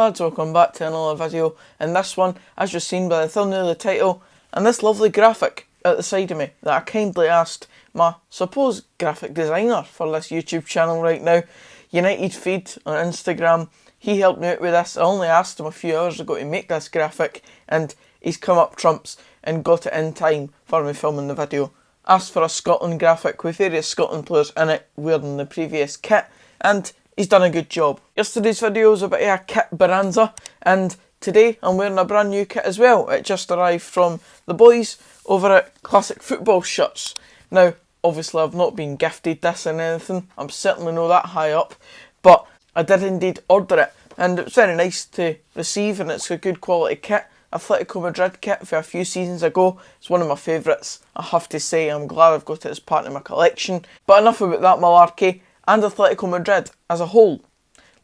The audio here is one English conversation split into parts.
lads, welcome back to another video, and this one, as you've seen by the thumbnail, the title, and this lovely graphic at the side of me that I kindly asked my supposed graphic designer for this YouTube channel right now, United Feed on Instagram. He helped me out with this. I only asked him a few hours ago to make this graphic, and he's come up trumps and got it in time for me filming the video. Asked for a Scotland graphic with various Scotland players in it wearing the previous kit, and he's done a good job. Yesterday's video was a bit of a kit bonanza, and today I'm wearing a brand new kit as well. It just arrived from the boys over at Classic Football Shirts. Now, obviously I've not been gifted this and anything, I'm certainly not that high up, but I did indeed order it, and it's very nice to receive, and it's a good quality kit. Atletico Madrid kit for a few seasons ago. It's one of my favourites, I have to say. I'm glad I've got it as part of my collection. But enough about that malarkey and Atletico Madrid as a whole.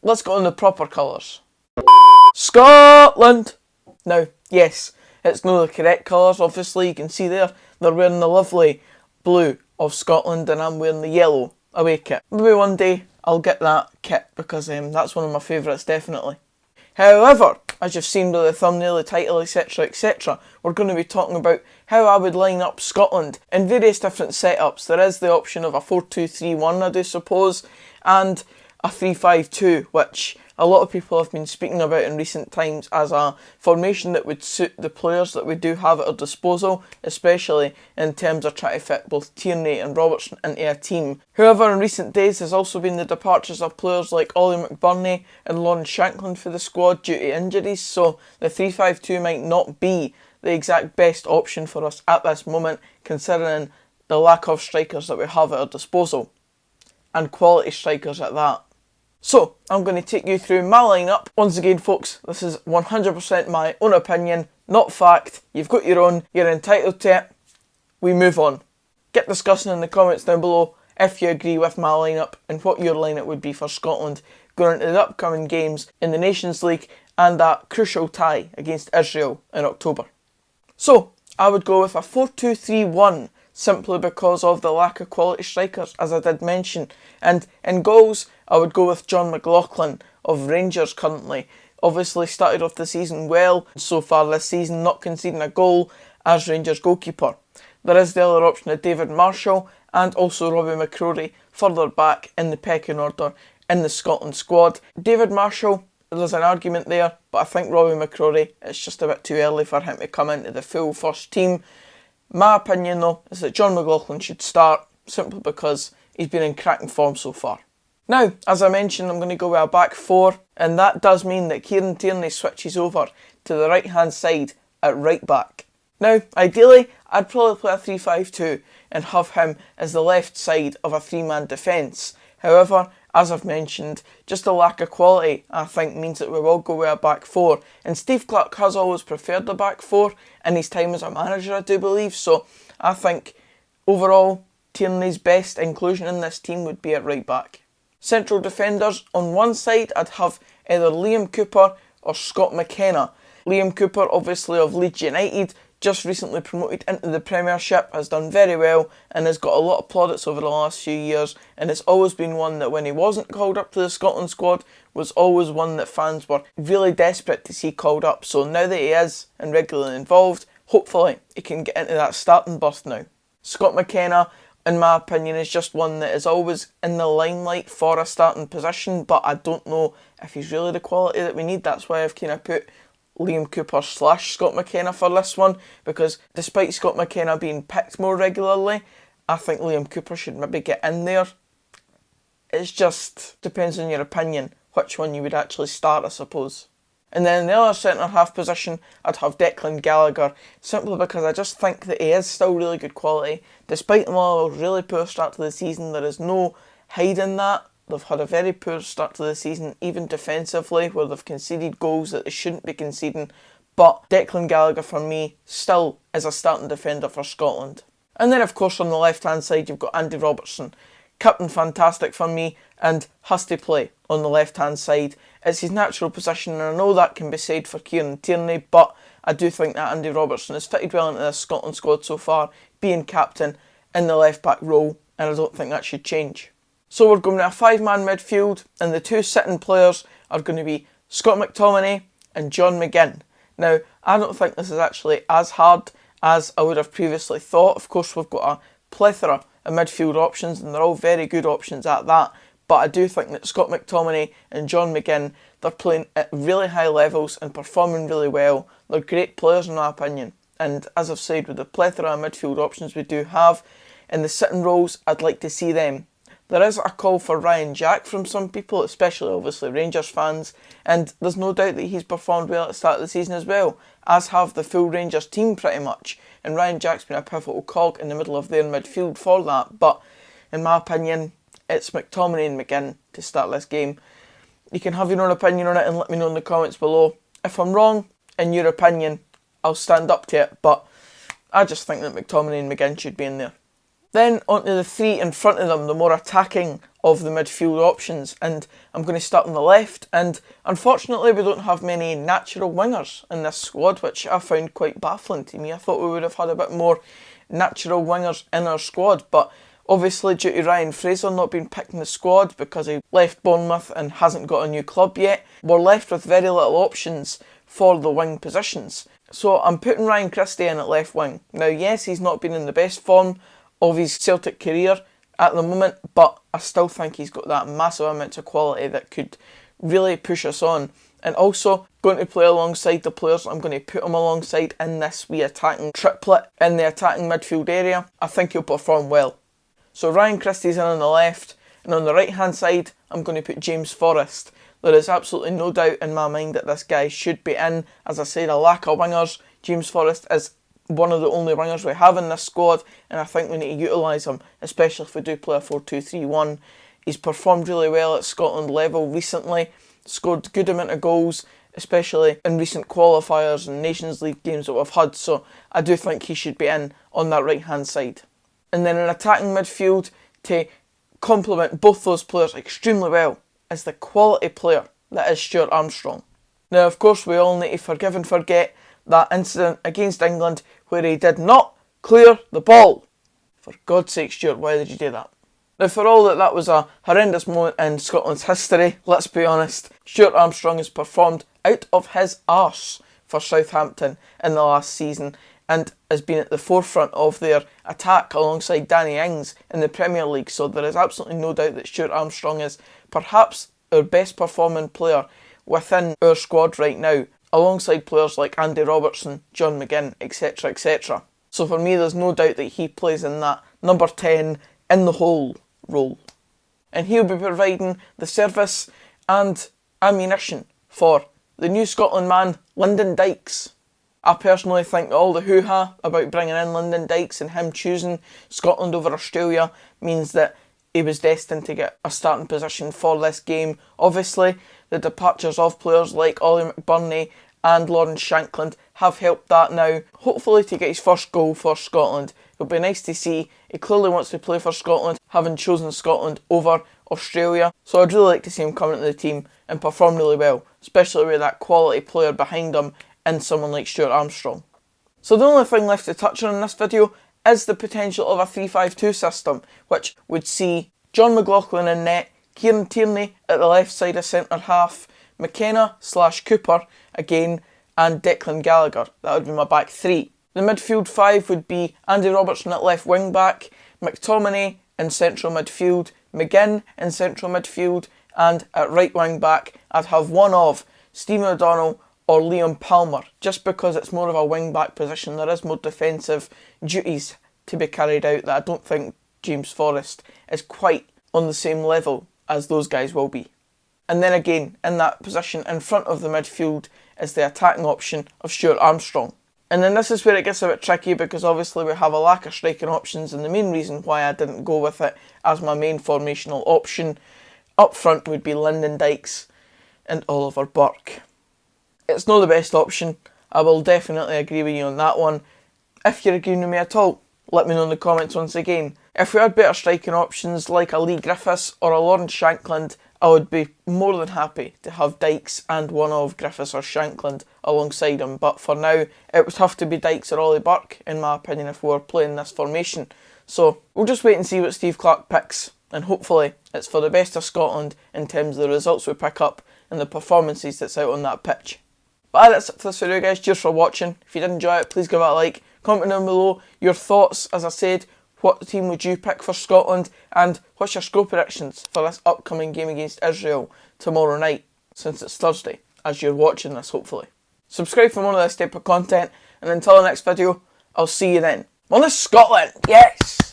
Let's get on the proper colours. Scotland! Now, yes, it's not the correct colours, obviously. You can see there, they're wearing the lovely blue of Scotland and I'm wearing the yellow away kit. Maybe one day I'll get that kit because that's one of my favourites, definitely. However, as you've seen by the thumbnail, the title, etc, etc, we're going to be talking about how I would line up Scotland in various different setups. There is the option of a 4-2-3-1, I do suppose, and a 3-5-2, which a lot of people have been speaking about in recent times as a formation that would suit the players that we do have at our disposal, especially in terms of trying to fit both Tierney and Robertson into a team. However, in recent days there's also been the departures of players like Ollie McBurnie and Lawrence Shankland for the squad due to injuries, so the 3-5-2 might not be the exact best option for us at this moment, considering the lack of strikers that we have at our disposal, and quality strikers at that. So, I'm going to take you through my lineup. Once again folks, this is 100% my own opinion, not fact. You've got your own, you're entitled to it. We move on. Get discussing in the comments down below if you agree with my lineup and what your lineup would be for Scotland going into the upcoming games in the Nations League and that crucial tie against Israel in October. So, I would go with a 4-2-3-1. Simply because of the lack of quality strikers, as I did mention. And in goals, I would go with John McLaughlin of Rangers currently. Obviously started off the season well, so far this season not conceding a goal as Rangers goalkeeper. There is the other option of David Marshall and also Robbie McCrory further back in the pecking order in the Scotland squad. David Marshall, there's an argument there, but I think Robbie McCrory, it's just a bit too early for him to come into the full first team. My opinion though is that John McLaughlin should start simply because he's been in cracking form so far. Now, as I mentioned, I'm going to go with a back four, and that does mean that Kieran Tierney switches over to the right hand side at right back. Now, ideally, I'd probably play a 3-5-2 and have him as the left side of a three-man defence. However, as I've mentioned, just the lack of quality, I think, means that we will go with a back four. And Steve Clarke has always preferred the back four in his time as a manager, I do believe. So I think, overall, Tierney's best inclusion in this team would be at right back. Central defenders, on one side, I'd have either Liam Cooper or Scott McKenna. Liam Cooper, obviously of Leeds United, just recently promoted into the Premiership, has done very well and has got a lot of plaudits over the last few years, and it's always been one that when he wasn't called up to the Scotland squad was always one that fans were really desperate to see called up. So now that he is and regularly involved, hopefully he can get into that starting berth now. Scott McKenna, in my opinion, is just one that is always in the limelight for a starting position, but I don't know if he's really the quality that we need. That's why I've kind of put Liam Cooper / Scott McKenna for this one, because despite Scott McKenna being picked more regularly, I think Liam Cooper should maybe get in there. It just depends on your opinion which one you would actually start, I suppose. And then in the other centre half position, I'd have Declan Gallagher, simply because I just think that he is still really good quality. Despite them all a really poor start to the season, there is no hiding that. They've had a very poor start to the season, even defensively, where they've conceded goals that they shouldn't be conceding. But Declan Gallagher, for me, still is a starting defender for Scotland. And then, of course, on the left-hand side, you've got Andy Robertson. Captain fantastic for me, and has to play on the left-hand side. It's his natural position, and I know that can be said for Kieran Tierney, but I do think that Andy Robertson has fitted well into the Scotland squad so far, being captain in the left-back role, and I don't think that should change. So we're going to a 5-man midfield, and the two sitting players are going to be Scott McTominay and John McGinn. Now, I don't think this is actually as hard as I would have previously thought. Of course, we've got a plethora of midfield options and they're all very good options at that. But I do think that Scott McTominay and John McGinn, they're playing at really high levels and performing really well. They're great players in my opinion. And as I've said, with the plethora of midfield options we do have, in the sitting roles, I'd like to see them. There is a call for Ryan Jack from some people, especially obviously Rangers fans, and there's no doubt that he's performed well at the start of the season as well, as have the full Rangers team pretty much. And Ryan Jack's been a pivotal cog in the middle of their midfield for that. But in my opinion, it's McTominay and McGinn to start this game. You can have your own opinion on it and let me know in the comments below. If I'm wrong in your opinion, I'll stand up to it, but I just think that McTominay and McGinn should be in there. Then onto the three in front of them, the more attacking of the midfield options, and I'm going to start on the left. And unfortunately we don't have many natural wingers in this squad, which I found quite baffling to me. I thought we would have had a bit more natural wingers in our squad, but obviously due to Ryan Fraser not being picked in the squad because he left Bournemouth and hasn't got a new club yet, we're left with very little options for the wing positions. So I'm putting Ryan Christie in at left wing. Now yes, he's not been in the best form of his Celtic career at the moment, but I still think he's got that massive amount of quality that could really push us on. And also going to play alongside the players I'm going to put him alongside in this wee attacking triplet in the attacking midfield area. I think he'll perform well. So Ryan Christie's in on the left, and on the right hand side I'm going to put James Forrest. There is absolutely no doubt in my mind that this guy should be in. As I said, a lack of wingers. James Forrest is one of the only wingers we have in this squad, and I think we need to utilise him, especially if we do play a 4-2-3-1. He's performed really well at Scotland level recently, scored a good amount of goals, especially in recent qualifiers and Nations League games that we've had, so I do think he should be in on that right hand side. And then in attacking midfield, to complement both those players extremely well, is the quality player that is Stuart Armstrong. Now of course we all need to forgive and forget that incident against England where he did not clear the ball. For God's sake, Stuart, why did you do that? Now for all that was a horrendous moment in Scotland's history, let's be honest, Stuart Armstrong has performed out of his arse for Southampton in the last season and has been at the forefront of their attack alongside Danny Ings in the Premier League, so there is absolutely no doubt that Stuart Armstrong is perhaps our best performing player within our squad right now, alongside players like Andy Robertson, John McGinn, etc, etc. So for me there's no doubt that he plays in that number 10 in the hole role. And he'll be providing the service and ammunition for the new Scotland man, Lyndon Dykes. I personally think all the hoo-ha about bringing in Lyndon Dykes and him choosing Scotland over Australia means that he was destined to get a starting position for this game. Obviously, the departures of players like Ollie McBurney and Lawrence Shankland have helped that now, hopefully to get his first goal for Scotland. It'll be nice to see. He clearly wants to play for Scotland, having chosen Scotland over Australia. So I'd really like to see him come into the team and perform really well, especially with that quality player behind him and someone like Stuart Armstrong. So the only thing left to touch on in this video is the potential of a 3-5-2 system, which would see John McLaughlin in net, Kieran Tierney at the left side of centre half, McKenna/Cooper again, and Declan Gallagher. That would be my back three. The midfield five would be Andy Robertson at left wing back, McTominay in central midfield, McGinn in central midfield, and at right wing back I'd have one of Stephen O'Donnell or Liam Palmer, just because it's more of a wing back position. There is more defensive duties to be carried out that I don't think James Forrest is quite on the same level as those guys will be. And then again, in that position in front of the midfield is the attacking option of Stuart Armstrong. And then this is where it gets a bit tricky, because obviously we have a lack of striking options, and the main reason why I didn't go with it as my main formational option up front would be Lyndon Dykes and Oliver Burke. It's not the best option. I will definitely agree with you on that one. If you're agreeing with me at all, let me know in the comments once again. If we had better striking options like a Lee Griffiths or a Lawrence Shankland, I would be more than happy to have Dykes and one of Griffiths or Shankland alongside him. But for now, it would have to be Dykes or Ollie Burke, in my opinion, if we were playing this formation. So we'll just wait and see what Steve Clarke picks, and hopefully it's for the best of Scotland in terms of the results we pick up and the performances that's out on that pitch. But that's it for this video, guys. Cheers for watching. If you did enjoy it, please give it a like. Comment down below your thoughts. As I said, what team would you pick for Scotland, and what's your score predictions for this upcoming game against Israel tomorrow night, since it's Thursday, as you're watching this, hopefully. Subscribe for more of this type of content, and until the next video, I'll see you then. On to Scotland! Yes!